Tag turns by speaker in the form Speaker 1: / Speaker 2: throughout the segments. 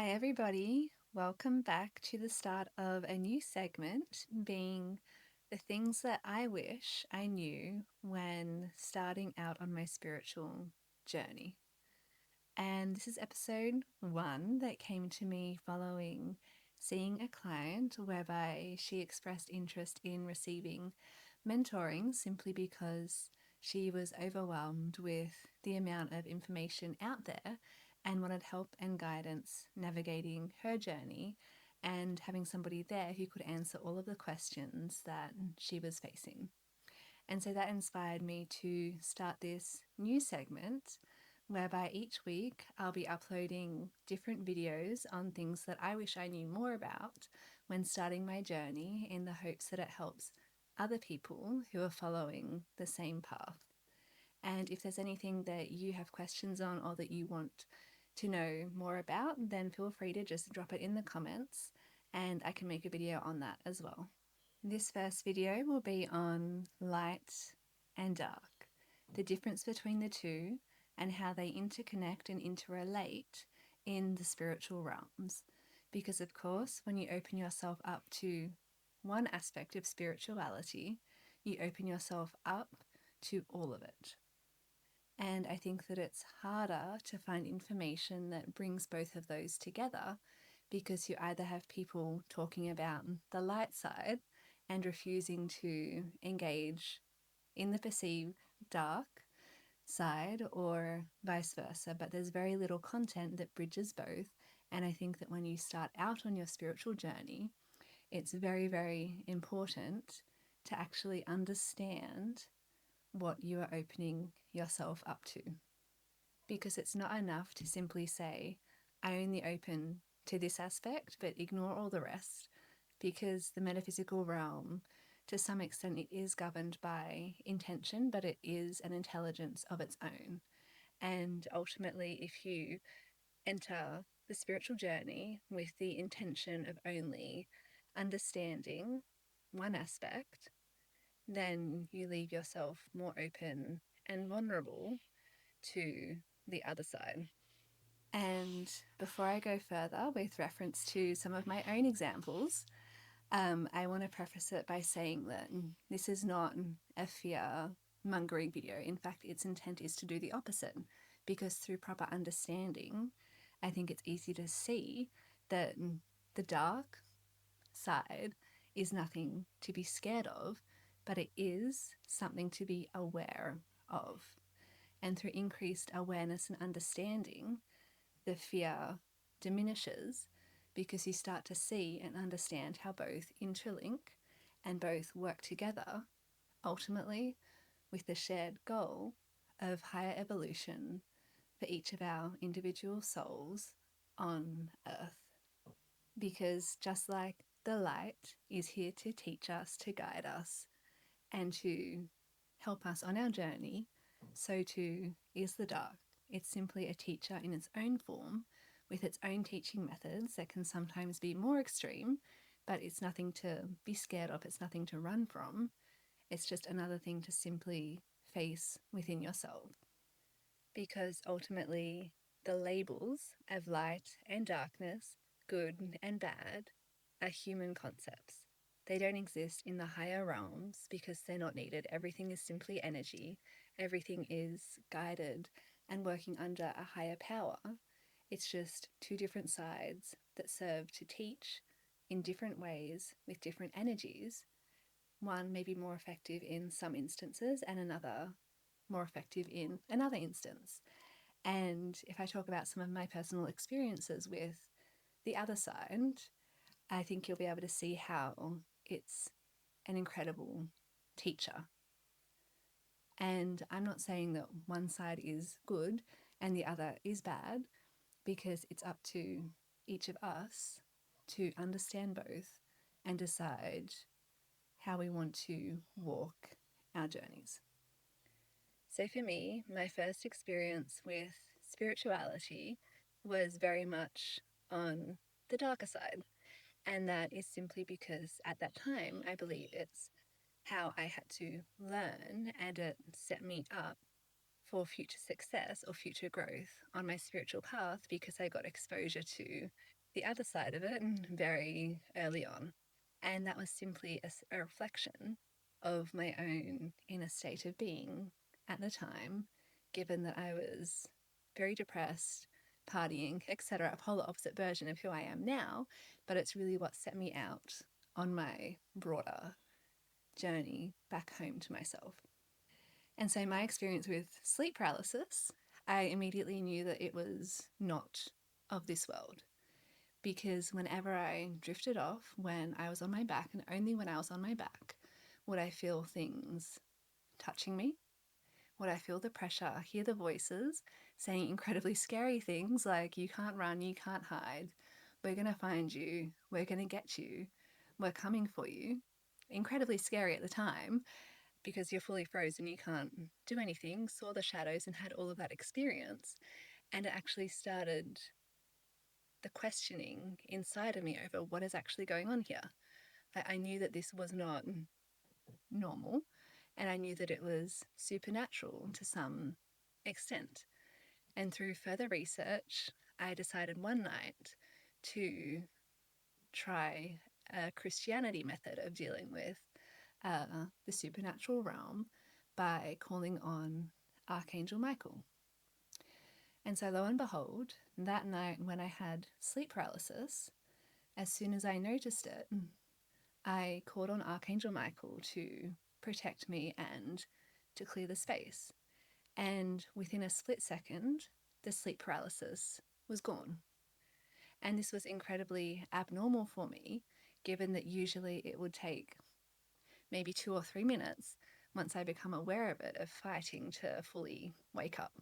Speaker 1: Hi, everybody. Welcome back to the start of a new segment, being the things that I wish I knew when starting out on my spiritual journey. And this is episode 1 that came to me following seeing a client whereby she expressed interest in receiving mentoring simply because she was overwhelmed with the amount of information out there and wanted help and guidance navigating her journey and having somebody there who could answer all of the questions that she was facing. And so that inspired me to start this new segment whereby each week I'll be uploading different videos on things that I wish I knew more about when starting my journey, in the hopes that it helps other people who are following the same path. And if there's anything that you have questions on or that you want to know more about, then feel free to just drop it in the comments and I can make a video on that as well. This first video will be on light and dark, the difference between the two and how they interconnect and interrelate in the spiritual realms. Because of course, when you open yourself up to one aspect of spirituality, you open yourself up to all of it. And I think that it's harder to find information that brings both of those together because you either have people talking about the light side and refusing to engage in the perceived dark side, or vice versa. But there's very little content that bridges both. And I think that when you start out on your spiritual journey, it's very, very important to actually understand what you are opening yourself up to. Because it's not enough to simply say, I only open to this aspect, but ignore all the rest. Because the metaphysical realm, to some extent, it is governed by intention, but it is an intelligence of its own. And ultimately, if you enter the spiritual journey with the intention of only understanding one aspect, then you leave yourself more open and vulnerable to the other side. And before I go further with reference to some of my own examples, I want to preface it by saying that this is not a fear mongering video. In fact, its intent is to do the opposite, because through proper understanding, I think it's easy to see that the dark side is nothing to be scared of, but it is something to be aware of. And through increased awareness and understanding, the fear diminishes because you start to see and understand how both interlink and both work together, ultimately with the shared goal of higher evolution for each of our individual souls on Earth. Because just like the light is here to teach us, to guide us, and to help us on our journey, so too is the dark. It's simply a teacher in its own form, with its own teaching methods that can sometimes be more extreme, but it's nothing to be scared of, it's nothing to run from. It's just another thing to simply face within yourself. Because ultimately, the labels of light and darkness, good and bad, are human concepts. They don't exist in the higher realms because they're not needed. Everything is simply energy. Everything is guided and working under a higher power. It's just two different sides that serve to teach in different ways with different energies. One may be more effective in some instances and another more effective in another instance. And if I talk about some of my personal experiences with the other side, I think you'll be able to see how it's an incredible teacher. And I'm not saying that one side is good and the other is bad, because it's up to each of us to understand both and decide how we want to walk our journeys. So for me, my first experience with spirituality was very much on the darker side. And that is simply because at that time, I believe it's how I had to learn, and it set me up for future success or future growth on my spiritual path because I got exposure to the other side of it very early on. And that was simply a reflection of my own inner state of being at the time, given that I was very depressed, partying, etc., a polar opposite version of who I am now. But it's really what set me out on my broader journey back home to myself. And so my experience with sleep paralysis, I immediately knew that it was not of this world, because whenever I drifted off when I was on my back, and only when I was on my back, would I feel things touching me, would I feel the pressure, hear the voices saying incredibly scary things like, you can't run, you can't hide, we're going to find you, we're going to get you, we're coming for you. Incredibly scary at the time, because you're fully frozen, you can't do anything, saw the shadows and had all of that experience. And it actually started the questioning inside of me over what is actually going on here. I knew that this was not normal, and I knew that it was supernatural to some extent. And through further research, I decided one night to try a Christianity method of dealing with the supernatural realm by calling on Archangel Michael. And so, lo and behold, that night when I had sleep paralysis, as soon as I noticed it, I called on Archangel Michael to protect me and to clear the space. And within a split second, the sleep paralysis was gone. And this was incredibly abnormal for me, given that usually it would take maybe 2 or 3 minutes once I become aware of it, of fighting to fully wake up.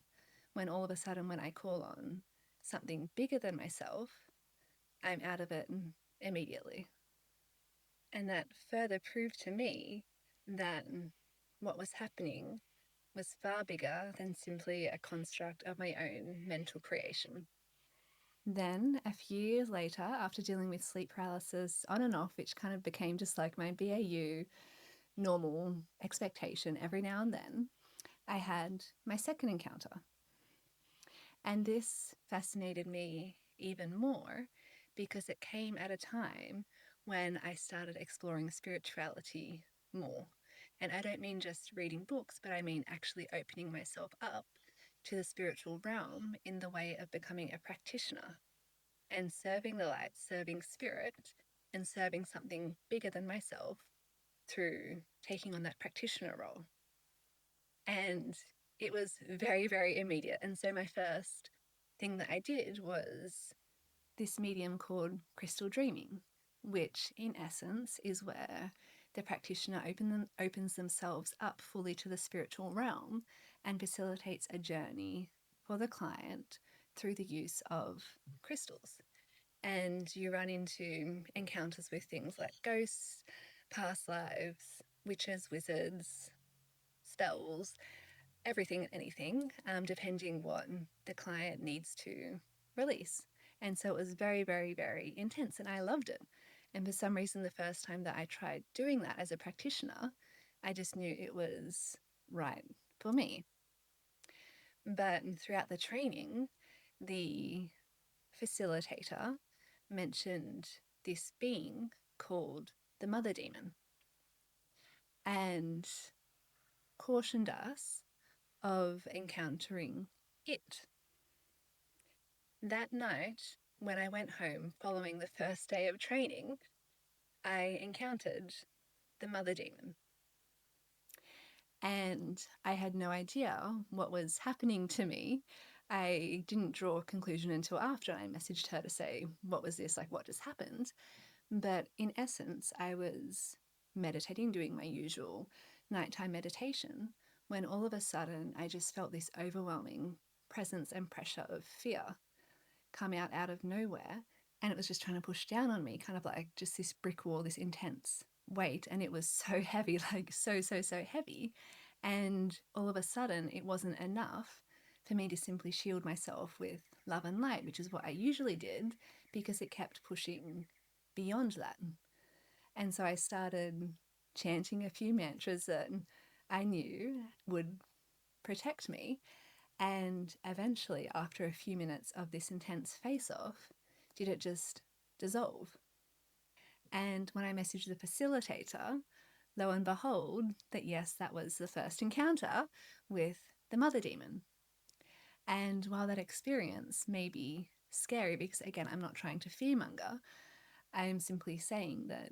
Speaker 1: When all of a sudden, when I call on something bigger than myself, I'm out of it immediately. And that further proved to me that what was happening was far bigger than simply a construct of my own mental creation. Then, a few years later, after dealing with sleep paralysis on and off, which kind of became just like my BAU normal expectation every now and then, I had my second encounter. And this fascinated me even more because it came at a time when I started exploring spirituality more. And I don't mean just reading books, but I mean actually opening myself up to the spiritual realm in the way of becoming a practitioner and serving the light, serving spirit, and serving something bigger than myself through taking on that practitioner role. And it was very, very immediate. And so my first thing that I did was this medium called crystal dreaming, which in essence is where the practitioner opens themselves up fully to the spiritual realm and facilitates a journey for the client through the use of crystals. And you run into encounters with things like ghosts, past lives, witches, wizards, spells, everything and anything, depending what the client needs to release. And so it was very, very, very intense, and I loved it. And for some reason, the first time that I tried doing that as a practitioner, I just knew it was right for me. But throughout the training, the facilitator mentioned this being called the mother demon and cautioned us of encountering it. That night, when I went home following the first day of training, I encountered the mother demon. And I had no idea what was happening to me. I didn't draw a conclusion until after I messaged her to say, what was this? Like, what just happened? But in essence, I was meditating, doing my usual nighttime meditation, when all of a sudden I just felt this overwhelming presence and pressure of fear come out of nowhere. And it was just trying to push down on me, kind of like just this brick wall, this intense weight. And it was so heavy, like so heavy. And all of a sudden, it wasn't enough for me to simply shield myself with love and light, which is what I usually did, because it kept pushing beyond that. And so I started chanting a few mantras that I knew would protect me. And eventually, after a few minutes of this intense face off, did it just dissolve? And when I messaged the facilitator, lo and behold, that yes, that was the first encounter with the mother demon. And while that experience may be scary, because again, I'm not trying to fearmonger, I'm simply saying that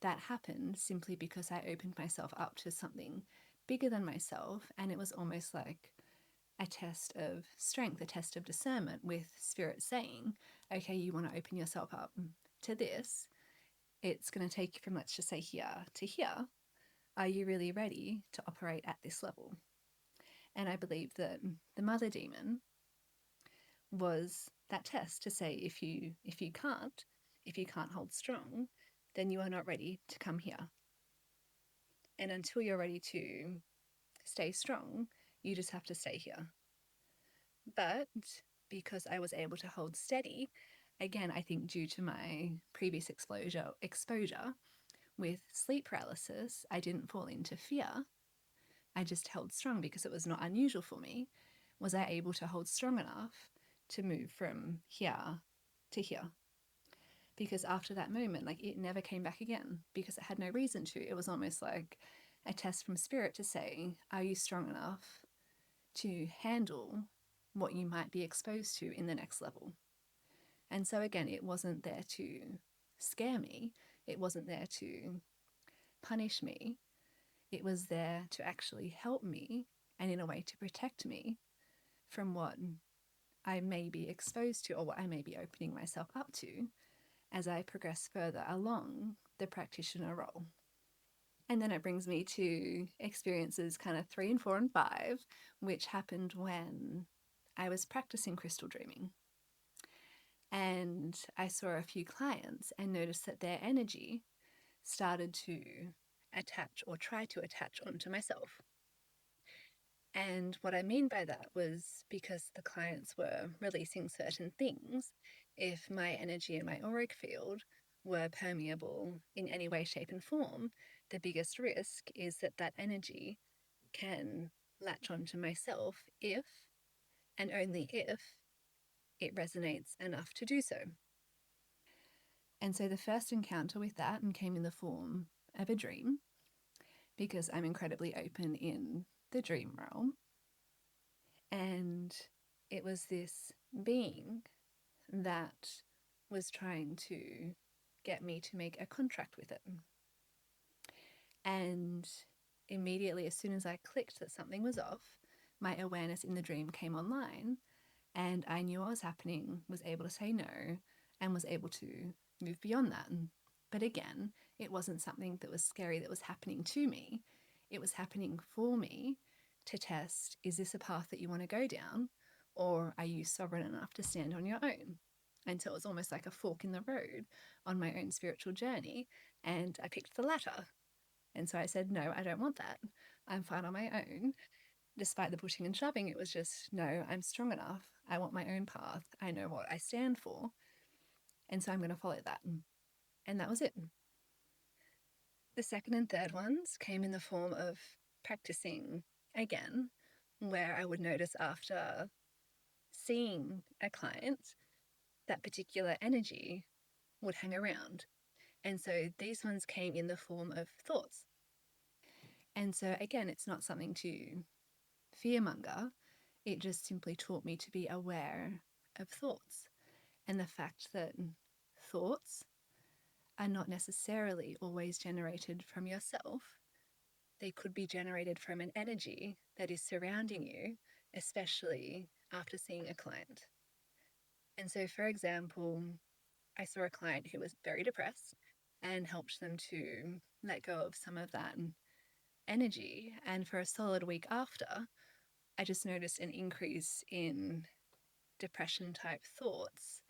Speaker 1: that happened simply because I opened myself up to something bigger than myself. And it was almost like a test of strength, a test of discernment, with spirit saying, okay, you want to open yourself up to this. It's going to take you from, let's just say, here to here. Are you really ready to operate at this level? And I believe that the mother demon was that test to say, if you can't hold strong, then you are not ready to come here. And until you're ready to stay strong, you just have to stay here. But because I was able to hold steady, again, I think due to my previous exposure with sleep paralysis, I didn't fall into fear. I just held strong because it was not unusual for me. Was I able to hold strong enough to move from here to here? Because after that moment, like, it never came back again because it had no reason to. It was almost like a test from spirit to say, are you strong enough to handle what you might be exposed to in the next level? And so again, it wasn't there to scare me. It wasn't there to punish me. It was there to actually help me and in a way to protect me from what I may be exposed to or what I may be opening myself up to as I progress further along the practitioner role. And then it brings me to experiences kind of 3 and 4 and 5, which happened when I was practicing crystal dreaming. And I saw a few clients and noticed that their energy started to attach or try to attach onto myself. And what I mean by that was because the clients were releasing certain things, if my energy and my auric field were permeable in any way, shape, and form, the biggest risk is that that energy can latch onto myself if, and only if, it resonates enough to do so. And so the first encounter with that came in the form of a dream, because I'm incredibly open in the dream realm. And it was this being that was trying to get me to make a contract with it. And immediately, as soon as I clicked that something was off, my awareness in the dream came online, and I knew what was happening, was able to say no, and was able to move beyond that. But again, it wasn't something that was scary that was happening to me. It was happening for me to test, is this a path that you want to go down, or are you sovereign enough to stand on your own? And so it was almost like a fork in the road on my own spiritual journey, and I picked the latter. And so I said, no, I don't want that. I'm fine on my own. Despite the pushing and shoving, it was just, no, I'm strong enough. I want my own path. I know what I stand for. And so I'm going to follow that. And that was it. The second and third ones came in the form of practicing again, where I would notice after seeing a client, that particular energy would hang around. And so these ones came in the form of thoughts. And so again, it's not something to fearmonger. It just simply taught me to be aware of thoughts and the fact that thoughts are not necessarily always generated from yourself. They could be generated from an energy that is surrounding you, especially after seeing a client. And so, for example, I saw a client who was very depressed and helped them to let go of some of that energy. And for a solid week after, I just noticed an increase in depression type thoughts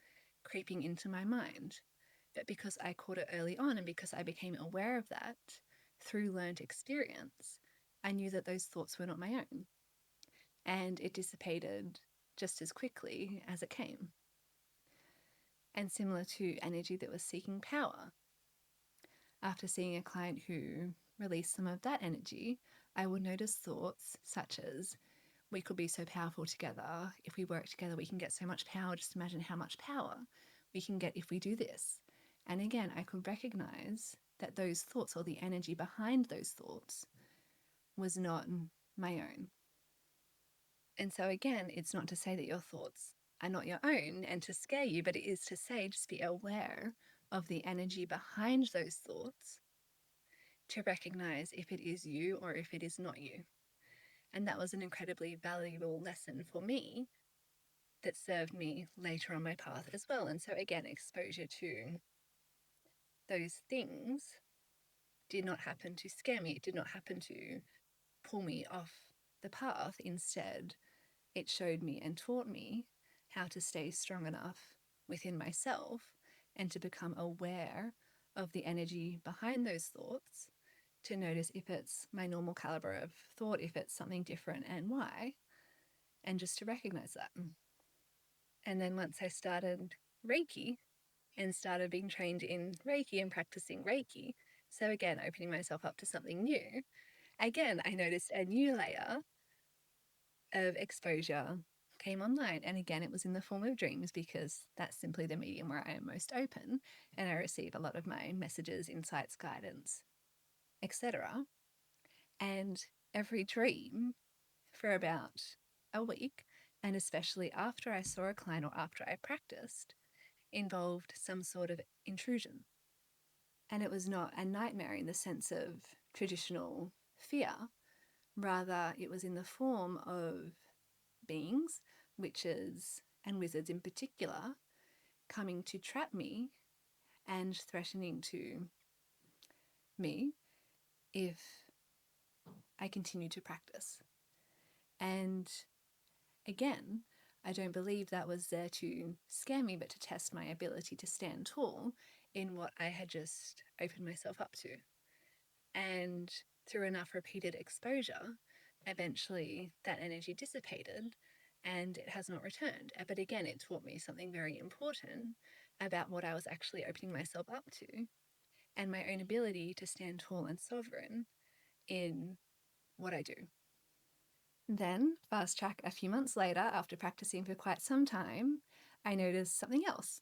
Speaker 1: creeping into my mind. But because I caught it early on and because I became aware of that through learned experience, I knew that those thoughts were not my own. And it dissipated just as quickly as it came. And similar to energy that was seeking power. After seeing a client who released some of that energy, I would notice thoughts such as, we could be so powerful together. If we work together, we can get so much power. Just imagine how much power we can get if we do this. And again, I could recognize that those thoughts, or the energy behind those thoughts, was not my own. And so again, it's not to say that your thoughts are not your own and to scare you, but it is to say, just be aware of the energy behind those thoughts to recognize if it is you or if it is not you. And that was an incredibly valuable lesson for me that served me later on my path as well. And so again, exposure to those things did not happen to scare me. It did not happen to pull me off the path. Instead, it showed me and taught me how to stay strong enough within myself and to become aware of the energy behind those thoughts, to notice if it's my normal caliber of thought, if it's something different, and why, and just to recognize that. And then once I started Reiki and started being trained in Reiki and practicing Reiki, so again, opening myself up to something new, again, I noticed a new layer of exposure came online. And again, it was in the form of dreams, because that's simply the medium where I am most open and I receive a lot of my messages, insights, guidance, etc. And every dream for about a week, and especially after I saw a client or after I practiced, involved some sort of intrusion. And it was not a nightmare in the sense of traditional fear, rather, it was in the form of beings, witches and wizards in particular, coming to trap me and threatening to me if I continue to practice. And again, I don't believe that was there to scare me, but to test my ability to stand tall in what I had just opened myself up to. And through enough repeated exposure, eventually that energy dissipated and it has not returned. But again, it taught me something very important about what I was actually opening myself up to and my own ability to stand tall and sovereign in what I do. Then, fast track a few months later, after practicing for quite some time, I noticed something else.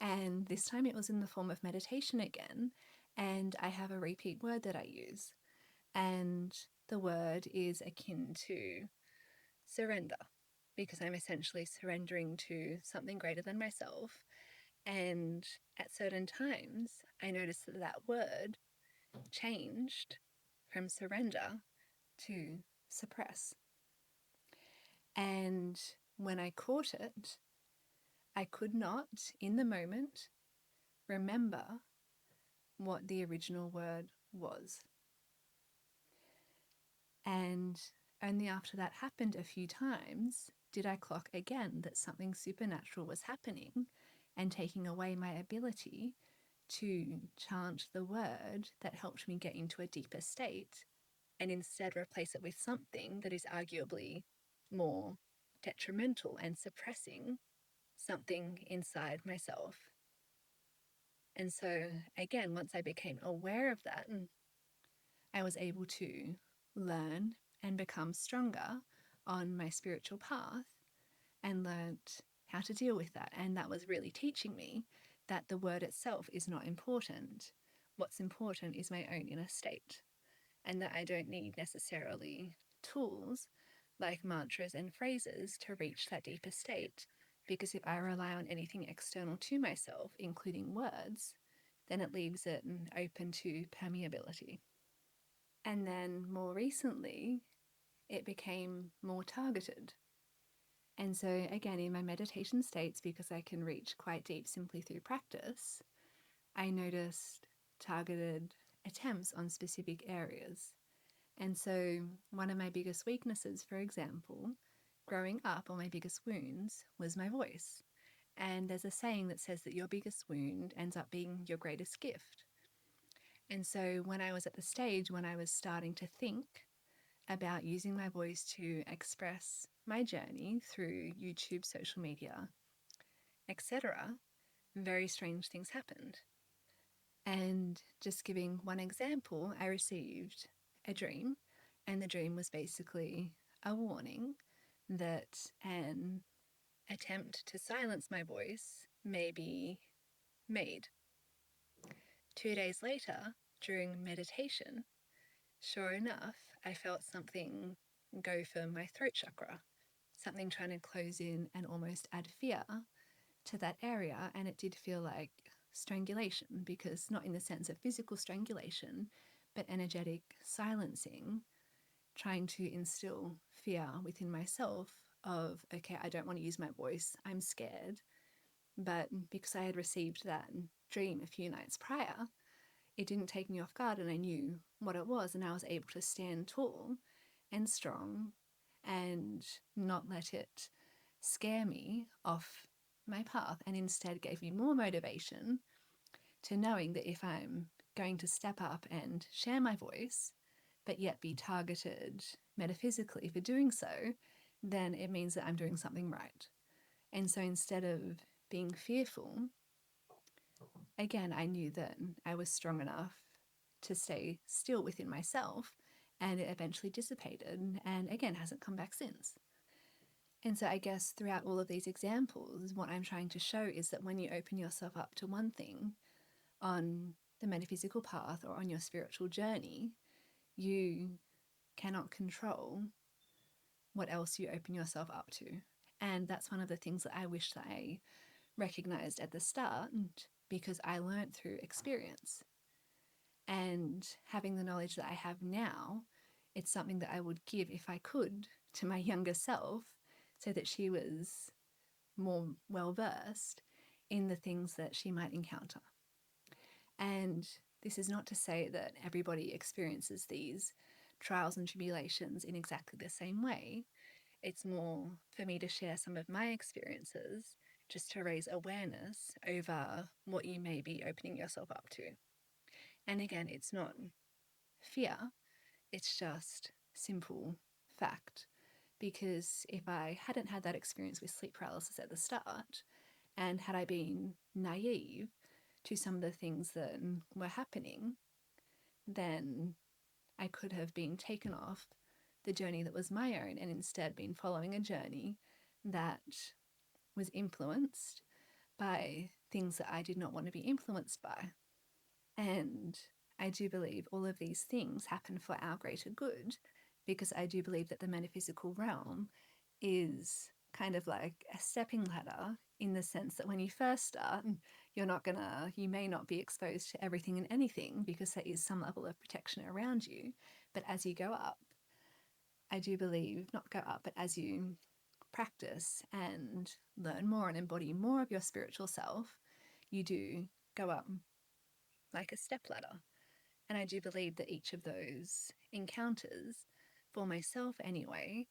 Speaker 1: And this time it was in the form of meditation again. And I have a repeat word that I use. And the word is akin to surrender, because I'm essentially surrendering to something greater than myself. And at certain times, I noticed that that word changed from surrender to suppress. And when I caught it, I could not, in the moment, remember what the original word was. And only after that happened a few times did I clock again that something supernatural was happening and taking away my ability to chant the word that helped me get into a deeper state, and instead replace it with something that is arguably more detrimental and suppressing something inside myself. And so, again, once I became aware of that, I was able to learn and become stronger on my spiritual path and learnt how to deal with that. And that was really teaching me that the word itself is not important. What's important is my own inner state, and that I don't need necessarily tools like mantras and phrases to reach that deeper state. Because if I rely on anything external to myself, including words, then it leaves it open to permeability. And then more recently, it became more targeted. And so, again, in my meditation states, because I can reach quite deep simply through practice, I noticed targeted attempts on specific areas. And so, one of my biggest weaknesses, for example, growing up, or my biggest wounds, was my voice. And there's a saying that says that your biggest wound ends up being your greatest gift. And so, when I was at the stage when I was starting to think about using my voice to express my journey through YouTube, social media, etc., very strange things happened. And just giving one example, I received a dream, and the dream was basically a warning that an attempt to silence my voice may be made. 2 days later, during meditation, sure enough, I felt something go for my throat chakra, something trying to close in and almost add fear to that area. And it did feel like strangulation, because not in the sense of physical strangulation, but energetic silencing, trying to instill fear within myself of, okay, I don't want to use my voice, I'm scared. But because I had received that dream a few nights prior, it didn't take me off guard, and I knew what it was, and I was able to stand tall and strong and not let it scare me off my path, and instead gave me more motivation to knowing that if I'm going to step up and share my voice, but yet be targeted metaphysically for doing so, then it means that I'm doing something right. And so instead of being fearful, again, I knew that I was strong enough to stay still within myself, and it eventually dissipated and again hasn't come back since. And so I guess throughout all of these examples, what I'm trying to show is that when you open yourself up to one thing on the metaphysical path or on your spiritual journey, you cannot control what else you open yourself up to. And that's one of the things that I wish that I recognized at the start, because I learned through experience. And having the knowledge that I have now, it's something that I would give, if I could, to my younger self, so that she was more well versed in the things that she might encounter. And this is not to say that everybody experiences these trials and tribulations in exactly the same way. It's more for me to share some of my experiences, just to raise awareness over what you may be opening yourself up to. And again, it's not fear, it's just simple fact. Because if I hadn't had that experience with sleep paralysis at the start, and had I been naive to some of the things that were happening, then I could have been taken off the journey that was my own, and instead been following a journey that was influenced by things that I did not want to be influenced by. And I do believe all of these things happen for our greater good, because I do believe that the metaphysical realm is kind of like a stepping ladder, in the sense that when you first start, you may not be exposed to everything and anything, because there is some level of protection around you. But as you go up, I do believe, not go up, but as you practice and learn more and embody more of your spiritual self, you do go up like a step ladder. And I do believe that each of those encounters, for myself anyway,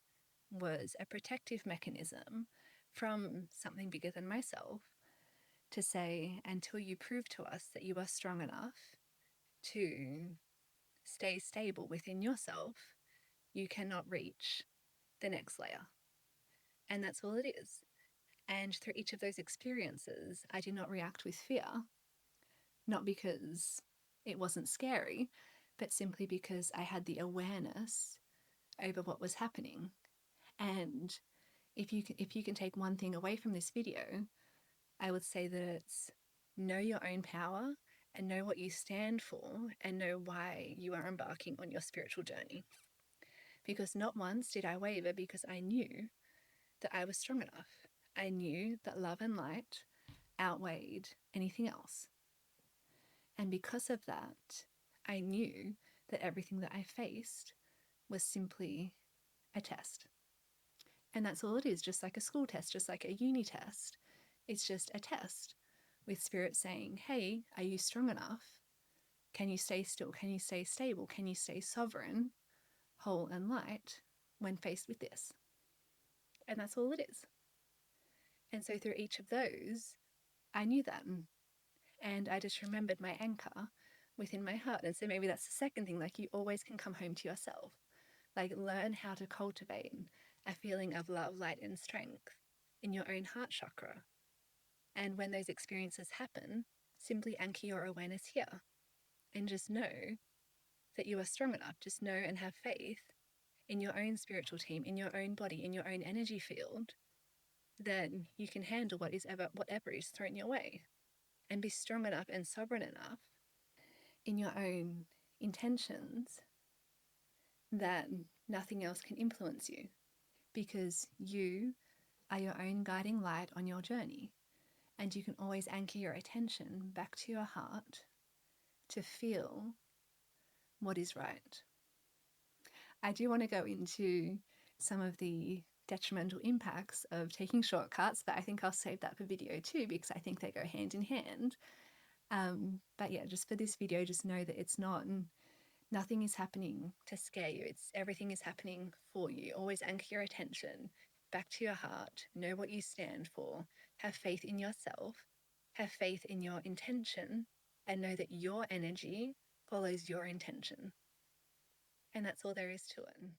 Speaker 1: was a protective mechanism from something bigger than myself, to say, until you prove to us that you are strong enough to stay stable within yourself, you cannot reach the next layer. And that's all it is. And through each of those experiences, I did not react with fear, not because it wasn't scary, but simply because I had the awareness over what was happening. And if you can take one thing away from this video, I would say that it's know your own power, and know what you stand for, and know why you are embarking on your spiritual journey. Because not once did I waver, because I knew that I was strong enough. I knew that love and light outweighed anything else. And because of that, I knew that everything that I faced was simply a test. And that's all it is, just like a school test, just like a uni test. It's just a test with spirit saying, hey, are you strong enough? Can you stay still? Can you stay stable? Can you stay sovereign, whole, and light when faced with this? And that's all it is. And so through each of those, I knew that. And I just remembered my anchor within my heart. And so maybe that's the second thing, like you always can come home to yourself. Like learn how to cultivate a feeling of love, light, and strength in your own heart chakra. And when those experiences happen, simply anchor your awareness here and just know that you are strong enough. Just know and have faith in your own spiritual team, in your own body, in your own energy field, then you can handle whatever is thrown your way, and be strong enough and sovereign enough in your own intentions that nothing else can influence you, because you are your own guiding light on your journey. And you can always anchor your attention back to your heart to feel what is right. I do want to go into some of the detrimental impacts of taking shortcuts, but I think I'll save that for video too, because I think they go hand in hand. But yeah, just for this video, just know that nothing is happening to scare you. Everything is happening for you. Always anchor your attention back to your heart. Know what you stand for. Have faith in yourself. Have faith in your intention, and know that your energy follows your intention. And that's all there is to it.